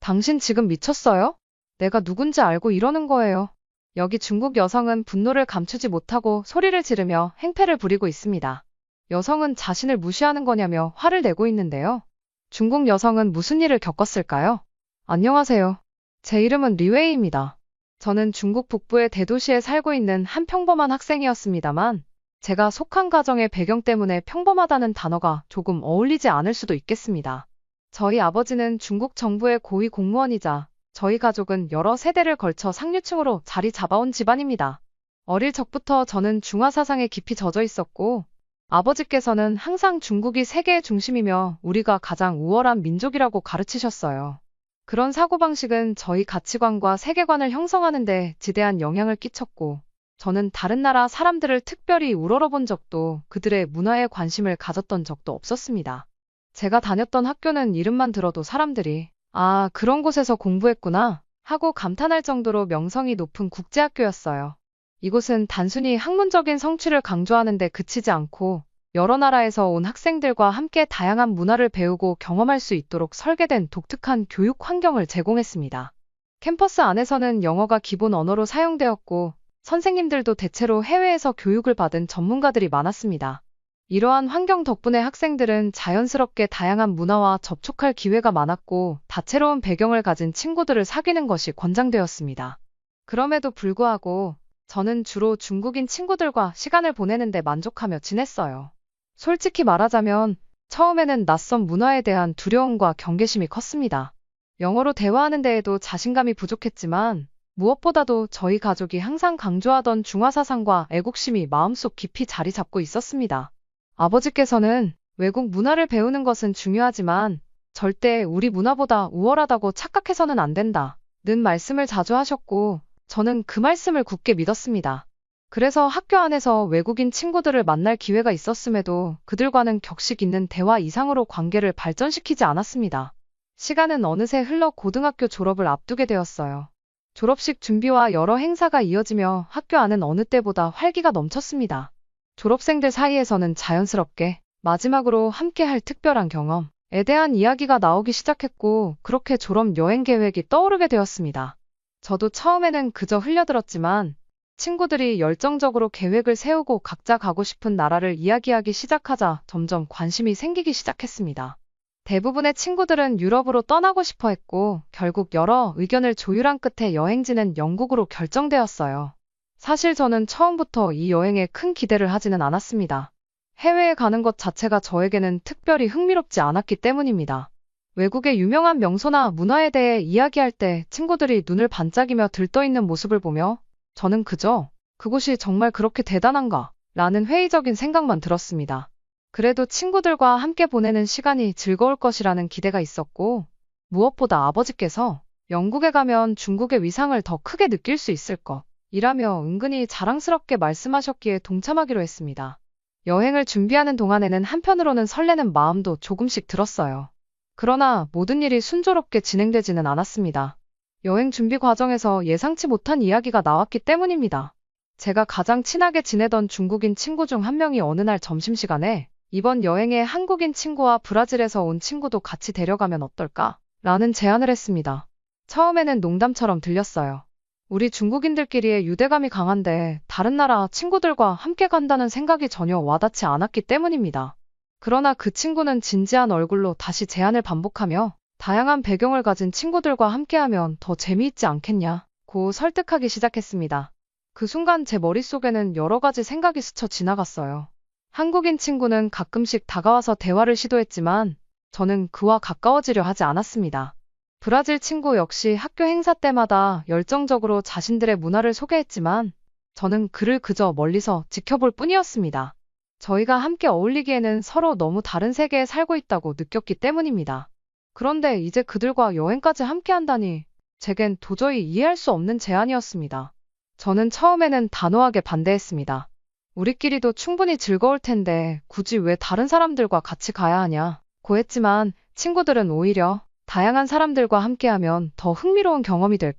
당신 지금 미쳤어요? 내가 누군지 알고 이러는 거예요. 여기 중국 여성은 분노를 감추지 못하고 소리를 지르며 행패를 부리고 있습니다. 여성은 자신을 무시하는 거냐며 화를 내고 있는데요. 중국 여성은 무슨 일을 겪었을까요? 안녕하세요. 제 이름은 리웨이입니다. 저는 중국 북부의 대도시에 살고 있는 한 평범한 학생이었습니다만, 제가 속한 가정의 배경 때문에 평범하다는 단어가 조금 어울리지 않을 수도 있겠습니다. 저희 아버지는 중국 정부의 고위 공무원이자 저희 가족은 여러 세대를 걸쳐 상류층으로 자리 잡아온 집안입니다. 어릴 적부터 저는 중화 사상에 깊이 젖어 있었고, 아버지께서는 항상 중국이 세계의 중심이며 우리가 가장 우월한 민족이라고 가르치셨어요. 그런 사고방식은 저희 가치관과 세계관을 형성하는 데 지대한 영향을 끼쳤고, 저는 다른 나라 사람들을 특별히 우러러본 적도 그들의 문화에 관심을 가졌던 적도 없었습니다. 제가 다녔던 학교는 이름만 들어도 사람들이 아, 그런 곳에서 공부했구나 하고 감탄할 정도로 명성이 높은 국제학교였어요. 이곳은 단순히 학문적인 성취를 강조하는 데 그치지 않고 여러 나라에서 온 학생들과 함께 다양한 문화를 배우고 경험할 수 있도록 설계된 독특한 교육 환경을 제공했습니다. 캠퍼스 안에서는 영어가 기본 언어로 사용되었고 선생님들도 대체로 해외에서 교육을 받은 전문가들이 많았습니다. 이러한 환경 덕분에 학생들은 자연스럽게 다양한 문화와 접촉할 기회가 많았고 다채로운 배경을 가진 친구들을 사귀는 것이 권장되었습니다. 그럼에도 불구하고 저는 주로 중국인 친구들과 시간을 보내는데 만족하며 지냈어요. 솔직히 말하자면 처음에는 낯선 문화에 대한 두려움과 경계심이 컸습니다. 영어로 대화하는 데에도 자신감이 부족했지만 무엇보다도 저희 가족이 항상 강조하던 중화사상과 애국심이 마음속 깊이 자리 잡고 있었습니다. 아버지께서는 외국 문화를 배우는 것은 중요하지만 절대 우리 문화보다 우월하다고 착각해서는 안 된다. 는 말씀을 자주 하셨고 저는 그 말씀을 굳게 믿었습니다. 그래서 학교 안에서 외국인 친구들을 만날 기회가 있었음에도 그들과는 격식 있는 대화 이상으로 관계를 발전시키지 않았습니다. 시간은 어느새 흘러 고등학교 졸업을 앞두게 되었어요. 졸업식 준비와 여러 행사가 이어지며 학교 안은 어느 때보다 활기가 넘쳤습니다. 졸업생들 사이에서는 자연스럽게 마지막으로 함께할 특별한 경험에 대한 이야기가 나오기 시작했고 그렇게 졸업 여행 계획이 떠오르게 되었습니다. 저도 처음에는 그저 흘려들었지만 친구들이 열정적으로 계획을 세우고 각자 가고 싶은 나라를 이야기하기 시작하자 점점 관심이 생기기 시작했습니다. 대부분의 친구들은 유럽으로 떠나고 싶어 했고 결국 여러 의견을 조율한 끝에 여행지는 영국으로 결정되었어요. 사실 저는 처음부터 이 여행에 큰 기대를 하지는 않았습니다. 해외에 가는 것 자체가 저에게는 특별히 흥미롭지 않았기 때문입니다. 외국의 유명한 명소나 문화에 대해 이야기할 때 친구들이 눈을 반짝이며 들떠있는 모습을 보며 저는 그저 그곳이 정말 그렇게 대단한가? 라는 회의적인 생각만 들었습니다. 그래도 친구들과 함께 보내는 시간이 즐거울 것이라는 기대가 있었고 무엇보다 아버지께서 영국에 가면 중국의 위상을 더 크게 느낄 수 있을 것이라며 은근히 자랑스럽게 말씀하셨기에 동참하기로 했습니다. 여행을 준비하는 동안에는 한편으로는 설레는 마음도 조금씩 들었어요. 그러나 모든 일이 순조롭게 진행되지는 않았습니다. 여행 준비 과정에서 예상치 못한 이야기가 나왔기 때문입니다. 제가 가장 친하게 지내던 중국인 친구 중 한 명이 어느 날 점심시간에 이번 여행에 한국인 친구와 브라질에서 온 친구도 같이 데려가면 어떨까? 라는 제안을 했습니다. 처음에는 농담처럼 들렸어요. 우리 중국인들끼리의 유대감이 강한데 다른 나라 친구들과 함께 간다는 생각이 전혀 와닿지 않았기 때문입니다. 그러나 그 친구는 진지한 얼굴로 다시 제안을 반복하며 다양한 배경을 가진 친구들과 함께하면 더 재미있지 않겠냐고 설득하기 시작했습니다. 그 순간 제 머릿속에는 여러 가지 생각이 스쳐 지나갔어요. 한국인 친구는 가끔씩 다가와서 대화를 시도했지만 저는 그와 가까워지려 하지 않았습니다. 브라질 친구 역시 학교 행사 때마다 열정적으로 자신들의 문화를 소개했지만 저는 그를 그저 멀리서 지켜볼 뿐이었습니다. 저희가 함께 어울리기에는 서로 너무 다른 세계에 살고 있다고 느꼈기 때문입니다. 그런데 이제 그들과 여행까지 함께 한다니 제겐 도저히 이해할 수 없는 제안이었습니다. 저는 처음에는 단호하게 반대했습니다. 우리끼리도 충분히 즐거울 텐데 굳이 왜 다른 사람들과 같이 가야 하냐고 했지만 친구들은 오히려 다양한 사람들과 함께하면 더 흥미로운 경험이 될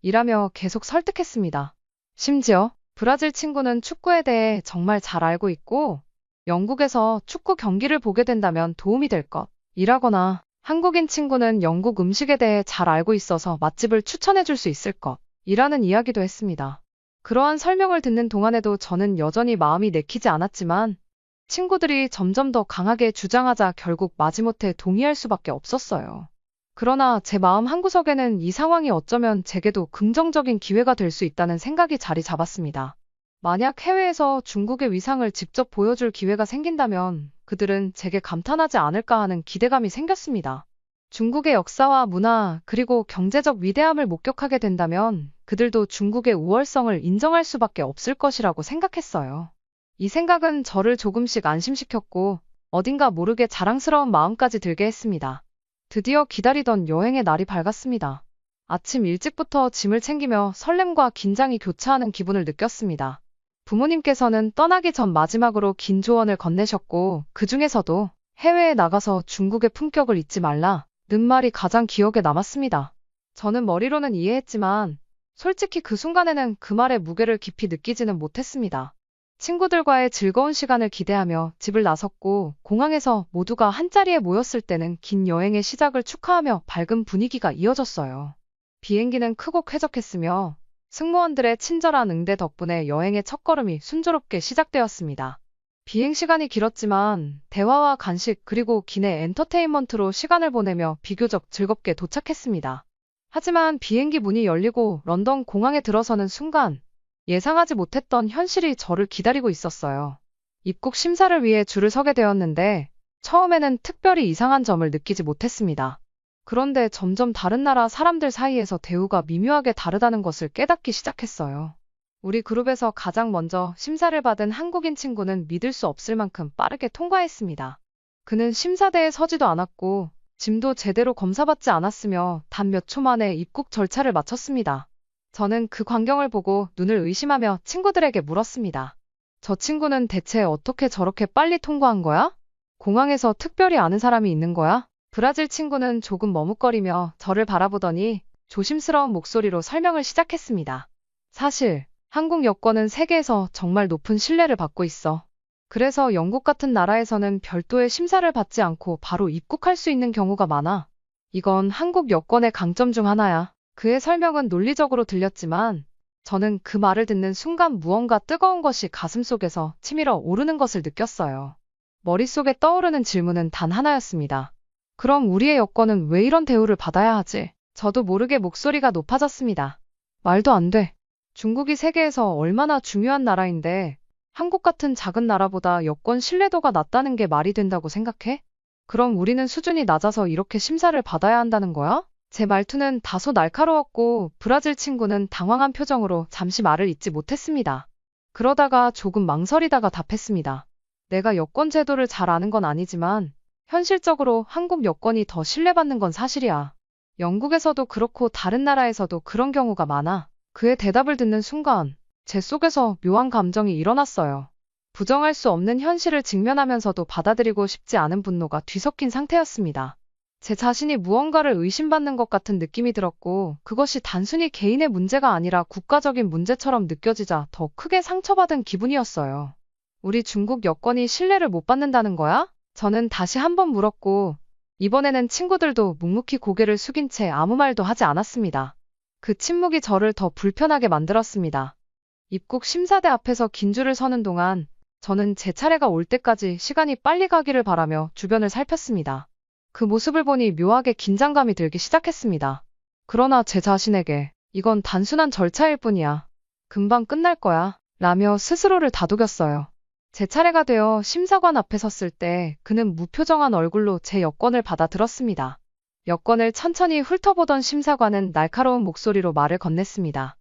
것이라며 계속 설득했습니다. 심지어 브라질 친구는 축구에 대해 정말 잘 알고 있고 영국에서 축구 경기를 보게 된다면 도움이 될 것이라거나 한국인 친구는 영국 음식에 대해 잘 알고 있어서 맛집을 추천해 줄 수 있을 것, 이라는 이야기도 했습니다. 그러한 설명을 듣는 동안에도 저는 여전히 마음이 내키지 않았지만 친구들이 점점 더 강하게 주장하자 결국 마지못해 동의할 수밖에 없었어요. 그러나 제 마음 한구석에는 이 상황이 어쩌면 제게도 긍정적인 기회가 될 수 있다는 생각이 자리 잡았습니다. 만약 해외에서 중국의 위상을 직접 보여줄 기회가 생긴다면 그들은 제게 감탄하지 않을까 하는 기대감이 생겼습니다. 중국의 역사와 문화, 그리고 경제적 위대함을 목격하게 된다면 그들도 중국의 우월성을 인정할 수밖에 없을 것이라고 생각했어요. 이 생각은 저를 조금씩 안심시켰고 어딘가 모르게 자랑스러운 마음까지 들게 했습니다. 드디어 기다리던 여행의 날이 밝았습니다. 아침 일찍부터 짐을 챙기며 설렘과 긴장이 교차하는 기분을 느꼈습니다. 부모님께서는 떠나기 전 마지막으로 긴 조언을 건네셨고 그 중에서도 해외에 나가서 중국의 품격을 잊지 말라 는 말이 가장 기억에 남았습니다. 저는 머리로는 이해했지만 솔직히 그 순간에는 그 말의 무게를 깊이 느끼지는 못했습니다. 친구들과의 즐거운 시간을 기대하며 집을 나섰고 공항에서 모두가 한자리에 모였을 때는 긴 여행의 시작을 축하하며 밝은 분위기가 이어졌어요. 비행기는 크고 쾌적했으며 승무원들의 친절한 응대 덕분에 여행의 첫걸음이 순조롭게 시작되었습니다. 비행 시간이 길었지만 대화와 간식 그리고 기내 엔터테인먼트로 시간을 보내며 비교적 즐겁게 도착했습니다. 하지만 비행기 문이 열리고 런던 공항에 들어서는 순간 예상하지 못했던 현실이 저를 기다리고 있었어요. 입국 심사를 위해 줄을 서게 되었는데 처음에는 특별히 이상한 점을 느끼지 못했습니다. 그런데 점점 다른 나라 사람들 사이에서 대우가 미묘하게 다르다는 것을 깨닫기 시작했어요. 우리 그룹에서 가장 먼저 심사를 받은 한국인 친구는 믿을 수 없을 만큼 빠르게 통과했습니다. 그는 심사대에 서지도 않았고 짐도 제대로 검사받지 않았으며 단 몇 초 만에 입국 절차를 마쳤습니다. 저는 그 광경을 보고 눈을 의심하며 친구들에게 물었습니다. 저 친구는 대체 어떻게 저렇게 빨리 통과한 거야? 공항에서 특별히 아는 사람이 있는 거야? 브라질 친구는 조금 머뭇거리며 저를 바라보더니 조심스러운 목소리로 설명을 시작했습니다. 사실 한국 여권은 세계에서 정말 높은 신뢰를 받고 있어. 그래서 영국 같은 나라에서는 별도의 심사를 받지 않고 바로 입국할 수 있는 경우가 많아. 이건 한국 여권의 강점 중 하나야. 그의 설명은 논리적으로 들렸지만 저는 그 말을 듣는 순간 무언가 뜨거운 것이 가슴속에서 치밀어 오르는 것을 느꼈어요. 머릿속에 떠오르는 질문은 단 하나였습니다. 그럼 우리의 여권은 왜 이런 대우를 받아야 하지? 저도 모르게 목소리가 높아졌습니다. 말도 안 돼. 중국이 세계에서 얼마나 중요한 나라인데 한국 같은 작은 나라보다 여권 신뢰도가 낮다는 게 말이 된다고 생각해? 그럼 우리는 수준이 낮아서 이렇게 심사를 받아야 한다는 거야? 제 말투는 다소 날카로웠고 브라질 친구는 당황한 표정으로 잠시 말을 잇지 못했습니다. 그러다가 조금 망설이다가 답했습니다. 내가 여권 제도를 잘 아는 건 아니지만 현실적으로 한국 여권이 더 신뢰받는 건 사실이야. 영국에서도 그렇고 다른 나라에서도 그런 경우가 많아. 그의 대답을 듣는 순간 제 속에서 묘한 감정이 일어났어요. 부정할 수 없는 현실을 직면하면서도 받아들이고 싶지 않은 분노가 뒤섞인 상태였습니다. 제 자신이 무언가를 의심받는 것 같은 느낌이 들었고 그것이 단순히 개인의 문제가 아니라 국가적인 문제처럼 느껴지자 더 크게 상처받은 기분이었어요. 우리 중국 여권이 신뢰를 못 받는다는 거야? 저는 다시 한번 물었고 이번에는 친구들도 묵묵히 고개를 숙인 채 아무 말도 하지 않았습니다. 그 침묵이 저를 더 불편하게 만들었습니다. 입국 심사대 앞에서 긴 줄을 서는 동안 저는 제 차례가 올 때까지 시간이 빨리 가기를 바라며 주변을 살폈습니다. 그 모습을 보니 묘하게 긴장감이 들기 시작했습니다. 그러나 제 자신에게 이건 단순한 절차일 뿐이야. 금방 끝날 거야. 라며 스스로를 다독였어요. 제 차례가 되어 심사관 앞에 섰을 때 그는 무표정한 얼굴로 제 여권을 받아 들었습니다. 여권을 천천히 훑어보던 심사관은 날카로운 목소리로 말을 건넸습니다.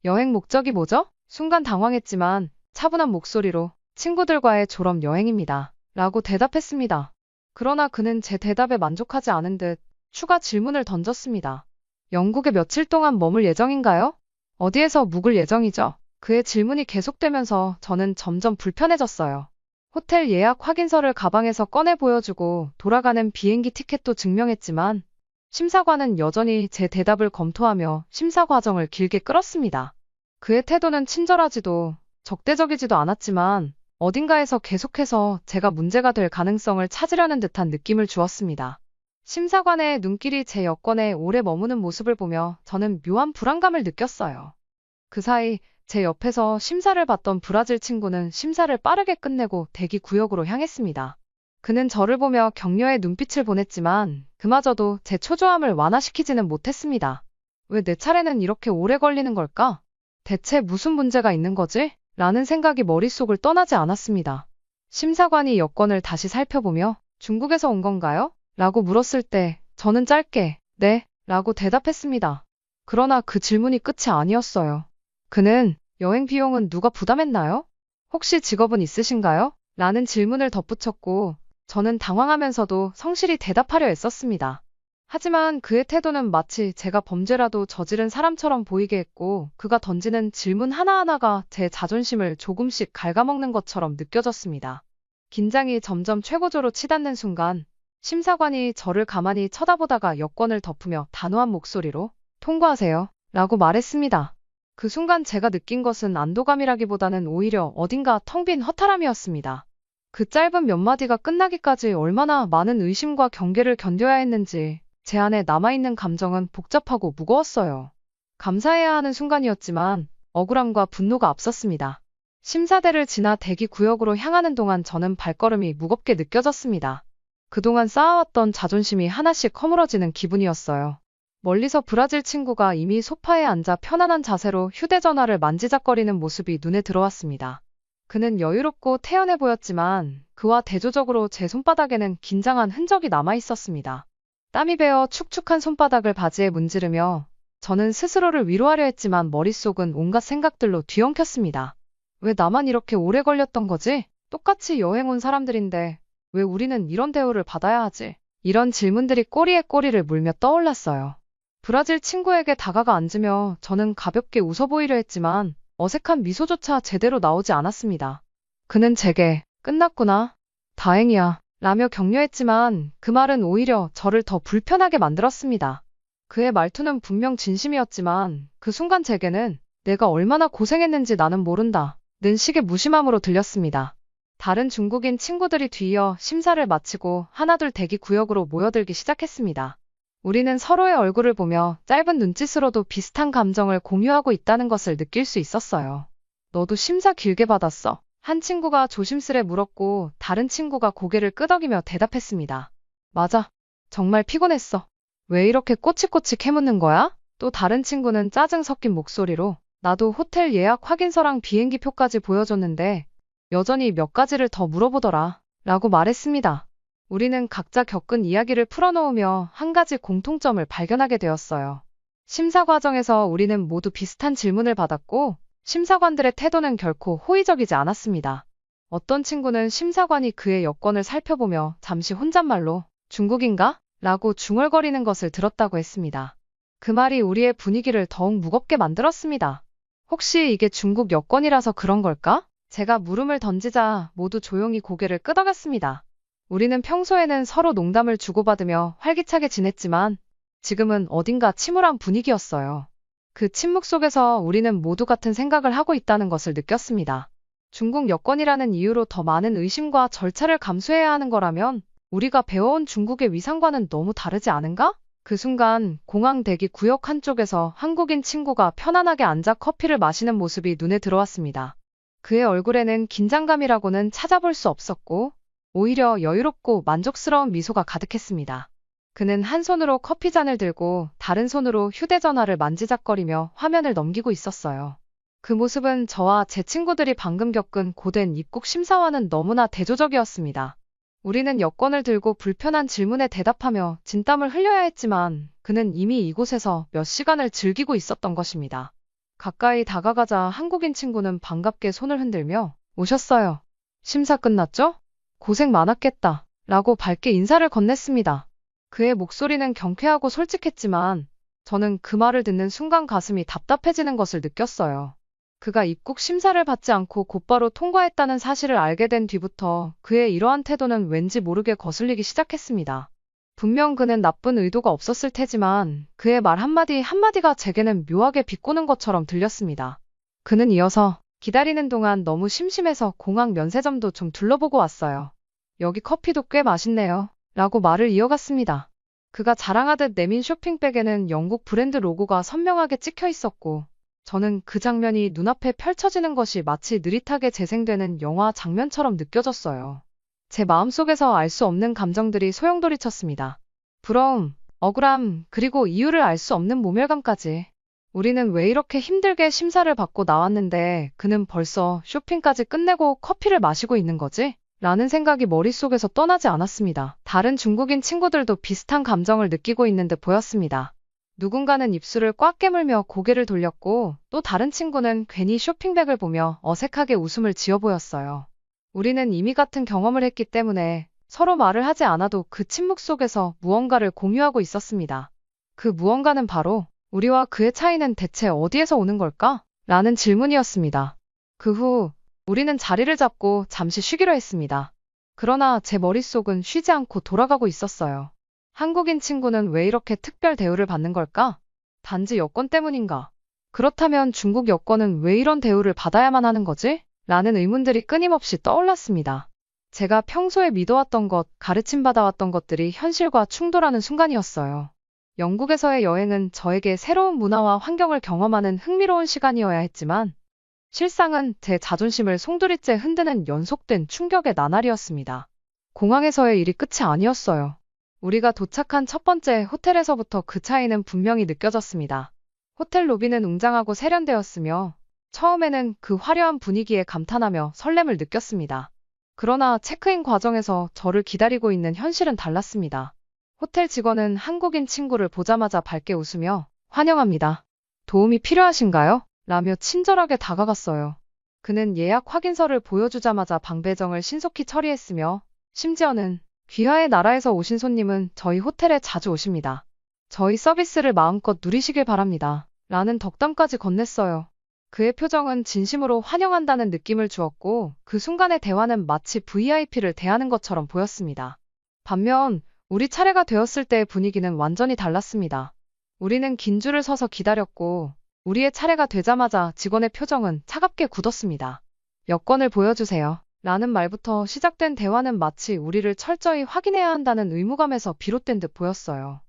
여행 목적이 뭐죠? 순간 당황했지만 차분한 목소리로 친구들과의 졸업 여행입니다. 라고 대답했습니다. 그러나 그는 제 대답에 만족하지 않은 듯 추가 질문을 던졌습니다. 영국에 며칠 동안 머물 예정인가요? 어디에서 묵을 예정이죠? 그의 질문이 계속되면서 저는 점점 불편해졌어요. 호텔 예약 확인서를 가방에서 꺼내 보여주고 돌아가는 비행기 티켓도 증명했지만 심사관은 여전히 제 대답을 검토하며 심사 과정을 길게 끌었습니다. 그의 태도는 친절하지도 적대적이지도 않았지만 어딘가에서 계속해서 제가 문제가 될 가능성을 찾으려는 듯한 느낌을 주었습니다. 심사관의 눈길이 제 여권에 오래 머무는 모습을 보며 저는 묘한 불안감을 느꼈어요. 그 사이 제 옆에서 심사를 받던 브라질 친구는 심사를 빠르게 끝내고 대기 구역으로 향했습니다. 그는 저를 보며 격려의 눈빛을 보냈지만 그마저도 제 초조함을 완화시키지는 못했습니다. 왜 내 차례는 이렇게 오래 걸리는 걸까? 대체 무슨 문제가 있는 거지? 라는 생각이 머릿속을 떠나지 않았습니다. 심사관이 여권을 다시 살펴보며 중국에서 온 건가요? 라고 물었을 때 저는 짧게 네 라고 대답했습니다. 그러나 그 질문이 끝이 아니었어요. 그는 여행 비용은 누가 부담했나요? 혹시 직업은 있으신가요? 라는 질문을 덧붙였고 저는 당황하면서도 성실히 대답하려 애썼습니다. 하지만 그의 태도는 마치 제가 범죄라도 저지른 사람처럼 보이게 했고 그가 던지는 질문 하나하나가 제 자존심을 조금씩 갉아먹는 것처럼 느껴졌습니다. 긴장이 점점 최고조로 치닫는 순간 심사관이 저를 가만히 쳐다보다가 여권을 덮으며 단호한 목소리로 통과하세요 라고 말했습니다. 그 순간 제가 느낀 것은 안도감이라기보다는 오히려 어딘가 텅 빈 허탈함이었습니다. 그 짧은 몇 마디가 끝나기까지 얼마나 많은 의심과 경계를 견뎌야 했는지 제 안에 남아있는 감정은 복잡하고 무거웠어요. 감사해야 하는 순간이었지만 억울함과 분노가 앞섰습니다. 심사대를 지나 대기 구역으로 향하는 동안 저는 발걸음이 무겁게 느껴졌습니다. 그동안 쌓아왔던 자존심이 하나씩 허물어지는 기분이었어요. 멀리서 브라질 친구가 이미 소파에 앉아 편안한 자세로 휴대전화를 만지작거리는 모습이 눈에 들어왔습니다. 그는 여유롭고 태연해 보였지만 그와 대조적으로 제 손바닥에는 긴장한 흔적이 남아 있었습니다. 땀이 배어 축축한 손바닥을 바지에 문지르며 저는 스스로를 위로하려 했지만 머릿속은 온갖 생각들로 뒤엉켰습니다. 왜 나만 이렇게 오래 걸렸던 거지? 똑같이 여행 온 사람들인데 왜 우리는 이런 대우를 받아야 하지? 이런 질문들이 꼬리에 꼬리를 물며 떠올랐어요. 브라질 친구에게 다가가 앉으며 저는 가볍게 웃어 보이려 했지만 어색한 미소조차 제대로 나오지 않았습니다. 그는 제게 끝났구나. 다행이야. 라며 격려했지만 그 말은 오히려 저를 더 불편하게 만들었습니다. 그의 말투는 분명 진심이었지만 그 순간 제게는 내가 얼마나 고생했는지 나는 모른다. 는 식의 무심함으로 들렸습니다. 다른 중국인 친구들이 뒤이어 심사를 마치고 하나둘 대기 구역으로 모여들기 시작했습니다. 우리는 서로의 얼굴을 보며 짧은 눈짓으로도 비슷한 감정을 공유하고 있다는 것을 느낄 수 있었어요. 너도 심사 길게 받았어? 한 친구가 조심스레 물었고 다른 친구가 고개를 끄덕이며 대답했습니다. 맞아. 정말 피곤했어. 왜 이렇게 꼬치꼬치 캐묻는 거야? 또 다른 친구는 짜증 섞인 목소리로 나도 호텔 예약 확인서랑 비행기 표까지 보여줬는데 여전히 몇 가지를 더 물어보더라. 라고 말했습니다. 우리는 각자 겪은 이야기를 풀어놓으며 한 가지 공통점을 발견하게 되었어요. 심사 과정에서 우리는 모두 비슷한 질문을 받았고 심사관들의 태도는 결코 호의적이지 않았습니다. 어떤 친구는 심사관이 그의 여권을 살펴보며 잠시 혼잣말로 중국인가? 라고 중얼거리는 것을 들었다고 했습니다. 그 말이 우리의 분위기를 더욱 무겁게 만들었습니다. 혹시 이게 중국 여권이라서 그런 걸까? 제가 물음을 던지자 모두 조용히 고개를 끄덕였습니다. 우리는 평소에는 서로 농담을 주고받으며 활기차게 지냈지만 지금은 어딘가 침울한 분위기였어요. 그 침묵 속에서 우리는 모두 같은 생각을 하고 있다는 것을 느꼈습니다. 중국 여권이라는 이유로 더 많은 의심과 절차를 감수해야 하는 거라면 우리가 배워온 중국의 위상과는 너무 다르지 않은가? 그 순간 공항 대기 구역 한쪽에서 한국인 친구가 편안하게 앉아 커피를 마시는 모습이 눈에 들어왔습니다. 그의 얼굴에는 긴장감이라고는 찾아볼 수 없었고 오히려 여유롭고 만족스러운 미소가 가득했습니다. 그는 한 손으로 커피잔을 들고 다른 손으로 휴대전화를 만지작거리며 화면을 넘기고 있었어요. 그 모습은 저와 제 친구들이 방금 겪은 고된 입국 심사와는 너무나 대조적이었습니다. 우리는 여권을 들고 불편한 질문에 대답하며 진땀을 흘려야 했지만 그는 이미 이곳에서 몇 시간을 즐기고 있었던 것입니다. 가까이 다가가자 한국인 친구는 반갑게 손을 흔들며 오셨어요. 심사 끝났죠? 고생 많았겠다. 라고 밝게 인사를 건넸습니다. 그의 목소리는 경쾌하고 솔직했지만 저는 그 말을 듣는 순간 가슴이 답답해지는 것을 느꼈어요. 그가 입국 심사를 받지 않고 곧바로 통과했다는 사실을 알게 된 뒤부터 그의 이러한 태도는 왠지 모르게 거슬리기 시작했습니다. 분명 그는 나쁜 의도가 없었을 테지만 그의 말 한마디 한마디가 제게는 묘하게 비꼬는 것처럼 들렸습니다. 그는 이어서 기다리는 동안 너무 심심해서 공항 면세점도 좀 둘러보고 왔어요. 여기 커피도 꽤 맛있네요. 라고 말을 이어갔습니다. 그가 자랑하듯 내민 쇼핑백에는 영국 브랜드 로고가 선명하게 찍혀 있었고, 저는 그 장면이 눈앞에 펼쳐지는 것이 마치 느릿하게 재생되는 영화 장면처럼 느껴졌어요. 제 마음속에서 알 수 없는 감정들이 소용돌이쳤습니다. 부러움, 억울함, 그리고 이유를 알 수 없는 모멸감까지. 우리는 왜 이렇게 힘들게 심사를 받고 나왔는데 그는 벌써 쇼핑까지 끝내고 커피를 마시고 있는 거지? 라는 생각이 머릿속에서 떠나지 않았습니다. 다른 중국인 친구들도 비슷한 감정을 느끼고 있는 듯 보였습니다. 누군가는 입술을 꽉 깨물며 고개를 돌렸고 또 다른 친구는 괜히 쇼핑백을 보며 어색하게 웃음을 지어 보였어요. 우리는 이미 같은 경험을 했기 때문에 서로 말을 하지 않아도 그 침묵 속에서 무언가를 공유하고 있었습니다. 그 무언가는 바로 우리와 그의 차이는 대체 어디에서 오는 걸까? 라는 질문이었습니다. 그 후 우리는 자리를 잡고 잠시 쉬기로 했습니다. 그러나 제 머릿속은 쉬지 않고 돌아가고 있었어요. 한국인 친구는 왜 이렇게 특별 대우를 받는 걸까? 단지 여권 때문인가? 그렇다면 중국 여권은 왜 이런 대우를 받아야만 하는 거지? 라는 의문들이 끊임없이 떠올랐습니다. 제가 평소에 믿어왔던 것, 가르침받아왔던 것들이 현실과 충돌하는 순간이었어요. 영국에서의 여행은 저에게 새로운 문화와 환경을 경험하는 흥미로운 시간이어야 했지만 실상은 제 자존심을 송두리째 흔드는 연속된 충격의 나날이었습니다. 공항에서의 일이 끝이 아니었어요. 우리가 도착한 첫 번째 호텔에서부터 그 차이는 분명히 느껴졌습니다. 호텔 로비는 웅장하고 세련되었으며 처음에는 그 화려한 분위기에 감탄하며 설렘을 느꼈습니다. 그러나 체크인 과정에서 저를 기다리고 있는 현실은 달랐습니다. 호텔 직원은 한국인 친구를 보자마자 밝게 웃으며 환영합니다. 도움이 필요하신가요? 라며 친절하게 다가갔어요. 그는 예약 확인서를 보여주자마자 방 배정을 신속히 처리했으며 심지어는 귀하의 나라에서 오신 손님은 저희 호텔에 자주 오십니다. 저희 서비스를 마음껏 누리시길 바랍니다. 라는 덕담까지 건넸어요. 그의 표정은 진심으로 환영한다는 느낌을 주었고 그 순간의 대화는 마치 VIP를 대하는 것처럼 보였습니다. 반면 우리 차례가 되었을 때의 분위기는 완전히 달랐습니다. 우리는 긴 줄을 서서 기다렸고 우리의 차례가 되자마자 직원의 표정은 차갑게 굳었습니다. 여권을 보여주세요. 라는 말부터 시작된 대화는 마치 우리를 철저히 확인해야 한다는 의무감에서 비롯된 듯 보였어요.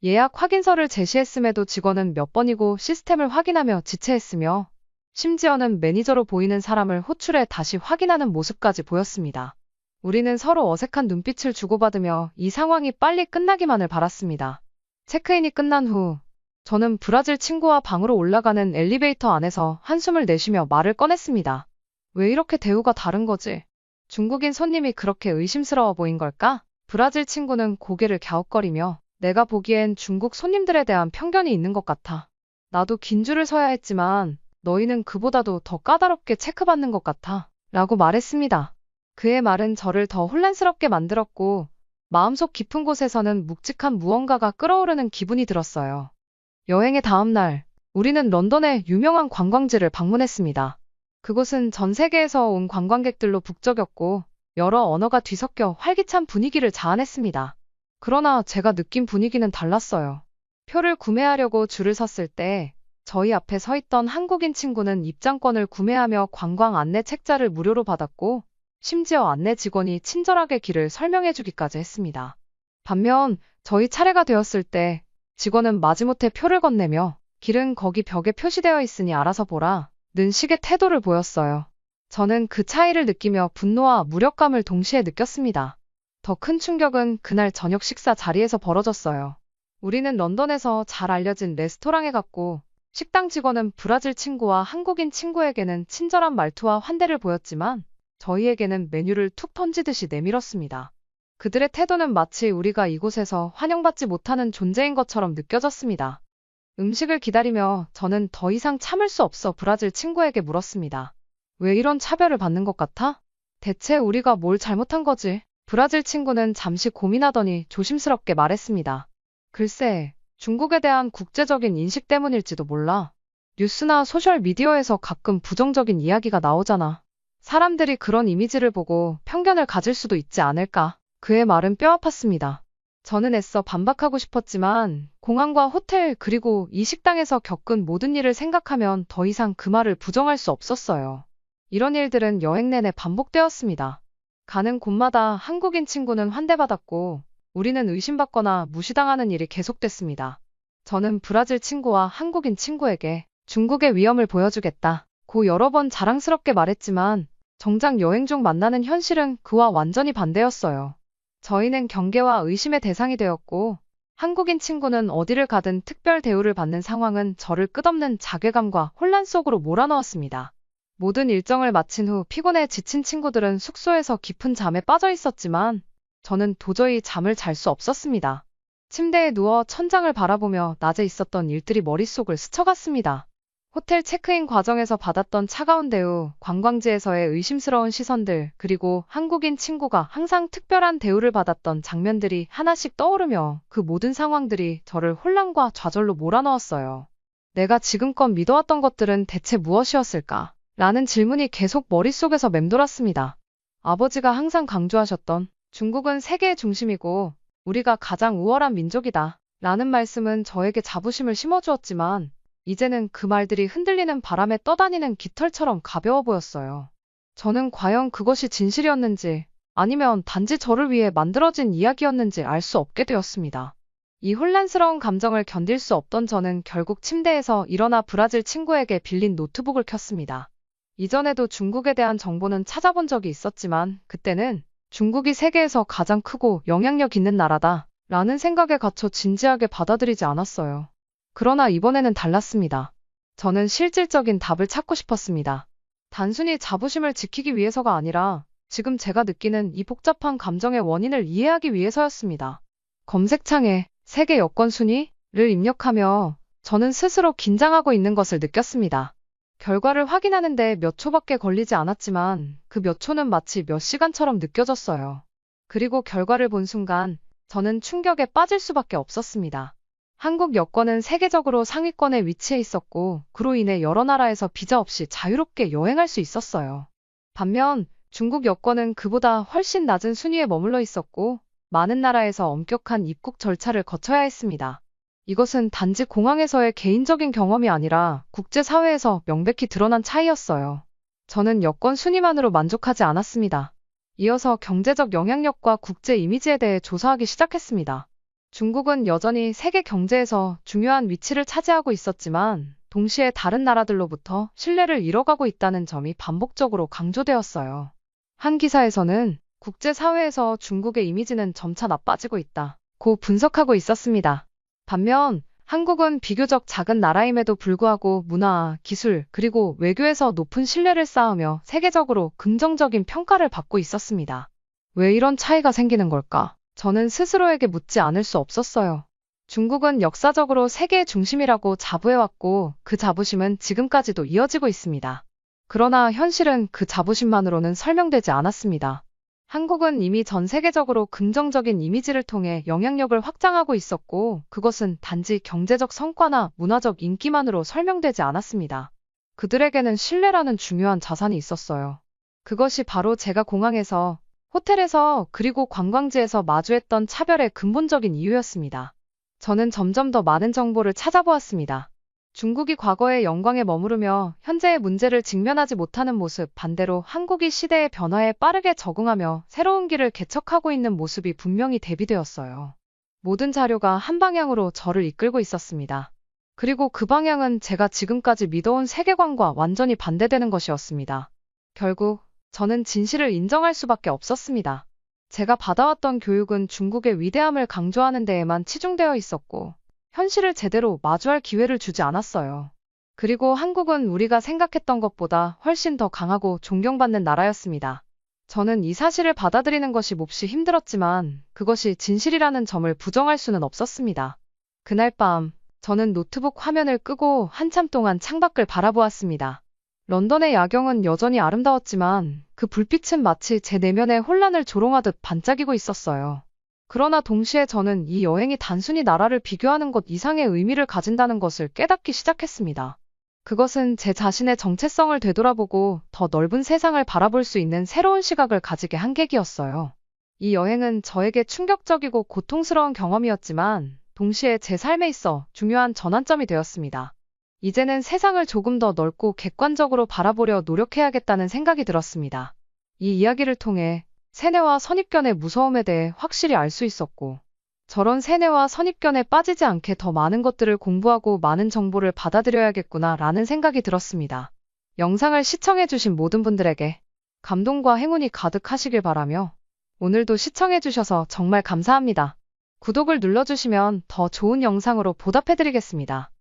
예약 확인서를 제시했음에도 직원은 몇 번이고 시스템을 확인하며 지체했으며 심지어는 매니저로 보이는 사람을 호출해 다시 확인하는 모습까지 보였습니다. 우리는 서로 어색한 눈빛을 주고받으며 이 상황이 빨리 끝나기만을 바랐습니다. 체크인이 끝난 후 저는 브라질 친구와 방으로 올라가는 엘리베이터 안에서 한숨을 내쉬며 말을 꺼냈습니다. 왜 이렇게 대우가 다른 거지? 중국인 손님이 그렇게 의심스러워 보인 걸까? 브라질 친구는 고개를 갸웃거리며 내가 보기엔 중국 손님들에 대한 편견이 있는 것 같아. 나도 긴 줄을 서야 했지만 너희는 그보다도 더 까다롭게 체크받는 것 같아. 라고 말했습니다. 그의 말은 저를 더 혼란스럽게 만들었고 마음속 깊은 곳에서는 묵직한 무언가가 끓어오르는 기분이 들었어요. 여행의 다음 날, 우리는 런던의 유명한 관광지를 방문했습니다. 그곳은 전 세계에서 온 관광객들로 북적였고 여러 언어가 뒤섞여 활기찬 분위기를 자아냈습니다. 그러나 제가 느낀 분위기는 달랐어요. 표를 구매하려고 줄을 섰을 때 저희 앞에 서 있던 한국인 친구는 입장권을 구매하며 관광 안내 책자를 무료로 받았고 심지어 안내 직원이 친절하게 길을 설명해주기까지 했습니다. 반면 저희 차례가 되었을 때 직원은 마지못해 표를 건네며 길은 거기 벽에 표시되어 있으니 알아서 보라 는 식의 태도를 보였어요. 저는 그 차이를 느끼며 분노와 무력감을 동시에 느꼈습니다. 더 큰 충격은 그날 저녁 식사 자리에서 벌어졌어요. 우리는 런던에서 잘 알려진 레스토랑에 갔고 식당 직원은 브라질 친구와 한국인 친구에게는 친절한 말투와 환대를 보였지만 저희에게는 메뉴를 툭 던지듯이 내밀었습니다. 그들의 태도는 마치 우리가 이곳에서 환영받지 못하는 존재인 것처럼 느껴졌습니다. 음식을 기다리며 저는 더 이상 참을 수 없어 브라질 친구에게 물었습니다. 왜 이런 차별을 받는 것 같아? 대체 우리가 뭘 잘못한 거지? 브라질 친구는 잠시 고민하더니 조심스럽게 말했습니다. 글쎄, 중국에 대한 국제적인 인식 때문일지도 몰라. 뉴스나 소셜미디어에서 가끔 부정적인 이야기가 나오잖아. 사람들이 그런 이미지를 보고 편견을 가질 수도 있지 않을까? 그의 말은 뼈아팠습니다. 저는 애써 반박하고 싶었지만 공항과 호텔 그리고 이 식당에서 겪은 모든 일을 생각하면 더 이상 그 말을 부정할 수 없었어요. 이런 일들은 여행 내내 반복되었습니다. 가는 곳마다 한국인 친구는 환대받았고 우리는 의심받거나 무시당하는 일이 계속됐습니다. 저는 브라질 친구와 한국인 친구에게 중국의 위험을 보여주겠다 고 여러 번 자랑스럽게 말했지만 정작 여행 중 만나는 현실은 그와 완전히 반대였어요. 저희는 경계와 의심의 대상이 되었고 한국인 친구는 어디를 가든 특별 대우를 받는 상황은 저를 끝없는 자괴감과 혼란 속으로 몰아넣었습니다. 모든 일정을 마친 후 피곤해 지친 친구들은 숙소에서 깊은 잠에 빠져 있었지만 저는 도저히 잠을 잘 수 없었습니다. 침대에 누워 천장을 바라보며 낮에 있었던 일들이 머릿속을 스쳐갔습니다. 호텔 체크인 과정에서 받았던 차가운 대우, 관광지에서의 의심스러운 시선들, 그리고 한국인 친구가 항상 특별한 대우를 받았던 장면들이 하나씩 떠오르며 그 모든 상황들이 저를 혼란과 좌절로 몰아넣었어요. 내가 지금껏 믿어왔던 것들은 대체 무엇이었을까? 라는 질문이 계속 머릿속에서 맴돌았습니다. 아버지가 항상 강조하셨던 중국은 세계의 중심이고 우리가 가장 우월한 민족이다 라는 말씀은 저에게 자부심을 심어주었지만 이제는 그 말들이 흔들리는 바람에 떠다니는 깃털처럼 가벼워 보였어요. 저는 과연 그것이 진실이었는지 아니면 단지 저를 위해 만들어진 이야기였는지 알 수 없게 되었습니다. 이 혼란스러운 감정을 견딜 수 없던 저는 결국 침대에서 일어나 브라질 친구에게 빌린 노트북을 켰습니다. 이전에도 중국에 대한 정보는 찾아본 적이 있었지만 그때는 중국이 세계에서 가장 크고 영향력 있는 나라다 라는 생각에 갇혀 진지하게 받아들이지 않았어요. 그러나 이번에는 달랐습니다. 저는 실질적인 답을 찾고 싶었습니다. 단순히 자부심을 지키기 위해서가 아니라 지금 제가 느끼는 이 복잡한 감정의 원인을 이해하기 위해서였습니다. 검색창에 세계 여권 순위를 입력하며 저는 스스로 긴장하고 있는 것을 느꼈습니다. 결과를 확인하는데 몇 초밖에 걸리지 않았지만 그 몇 초는 마치 몇 시간처럼 느껴졌어요. 그리고 결과를 본 순간 저는 충격에 빠질 수밖에 없었습니다. 한국 여권은 세계적으로 상위권에 위치해 있었고 그로 인해 여러 나라에서 비자 없이 자유롭게 여행할 수 있었어요. 반면 중국 여권은 그보다 훨씬 낮은 순위에 머물러 있었고 많은 나라에서 엄격한 입국 절차를 거쳐야 했습니다. 이것은 단지 공항에서의 개인적인 경험이 아니라 국제사회에서 명백히 드러난 차이였어요. 저는 여권 순위만으로 만족하지 않았습니다. 이어서 경제적 영향력과 국제 이미지에 대해 조사하기 시작했습니다. 중국은 여전히 세계 경제에서 중요한 위치를 차지하고 있었지만 동시에 다른 나라들로부터 신뢰를 잃어가고 있다는 점이 반복적으로 강조되었어요. 한 기사에서는 국제사회에서 중국의 이미지는 점차 나빠지고 있다고 분석하고 있었습니다. 반면 한국은 비교적 작은 나라임에도 불구하고 문화, 기술, 그리고 외교에서 높은 신뢰를 쌓으며 세계적으로 긍정적인 평가를 받고 있었습니다. 왜 이런 차이가 생기는 걸까? 저는 스스로에게 묻지 않을 수 없었어요. 중국은 역사적으로 세계의 중심이라고 자부해왔고 그 자부심은 지금까지도 이어지고 있습니다. 그러나 현실은 그 자부심만으로는 설명되지 않았습니다. 한국은 이미 전 세계적으로 긍정적인 이미지를 통해 영향력을 확장하고 있었고 그것은 단지 경제적 성과나 문화적 인기만으로 설명되지 않았습니다. 그들에게는 신뢰라는 중요한 자산이 있었어요. 그것이 바로 제가 공항에서 호텔에서 그리고 관광지에서 마주했던 차별의 근본적인 이유였습니다. 저는 점점 더 많은 정보를 찾아보았습니다. 중국이 과거의 영광에 머무르며 현재의 문제를 직면하지 못하는 모습, 반대로 한국이 시대의 변화에 빠르게 적응하며 새로운 길을 개척하고 있는 모습이 분명히 대비되었어요. 모든 자료가 한 방향으로 저를 이끌고 있었습니다. 그리고 그 방향은 제가 지금까지 믿어온 세계관과 완전히 반대되는 것이었습니다. 결국 저는 진실을 인정할 수밖에 없었습니다. 제가 받아왔던 교육은 중국의 위대함을 강조하는 데에만 치중되어 있었고 현실을 제대로 마주할 기회를 주지 않았어요. 그리고 한국은 우리가 생각했던 것보다 훨씬 더 강하고 존경받는 나라였습니다. 저는 이 사실을 받아들이는 것이 몹시 힘들었지만 그것이 진실이라는 점을 부정할 수는 없었습니다. 그날 밤 저는 노트북 화면을 끄고 한참 동안 창밖을 바라보았습니다. 런던의 야경은 여전히 아름다웠지만 그 불빛은 마치 제 내면의 혼란을 조롱하듯 반짝이고 있었어요. 그러나 동시에 저는 이 여행이 단순히 나라를 비교하는 것 이상의 의미를 가진다는 것을 깨닫기 시작했습니다. 그것은 제 자신의 정체성을 되돌아보고 더 넓은 세상을 바라볼 수 있는 새로운 시각을 가지게 한 계기였어요. 이 여행은 저에게 충격적이고 고통스러운 경험이었지만 동시에 제 삶에 있어 중요한 전환점이 되었습니다. 이제는 세상을 조금 더 넓고 객관적으로 바라보려 노력해야겠다는 생각이 들었습니다. 이 이야기를 통해 세뇌와 선입견의 무서움에 대해 확실히 알 수 있었고 저런 세뇌와 선입견에 빠지지 않게 더 많은 것들을 공부하고 많은 정보를 받아들여야겠구나 라는 생각이 들었습니다. 영상을 시청해주신 모든 분들에게 감동과 행운이 가득하시길 바라며 오늘도 시청해주셔서 정말 감사합니다. 구독을 눌러주시면 더 좋은 영상으로 보답해드리겠습니다.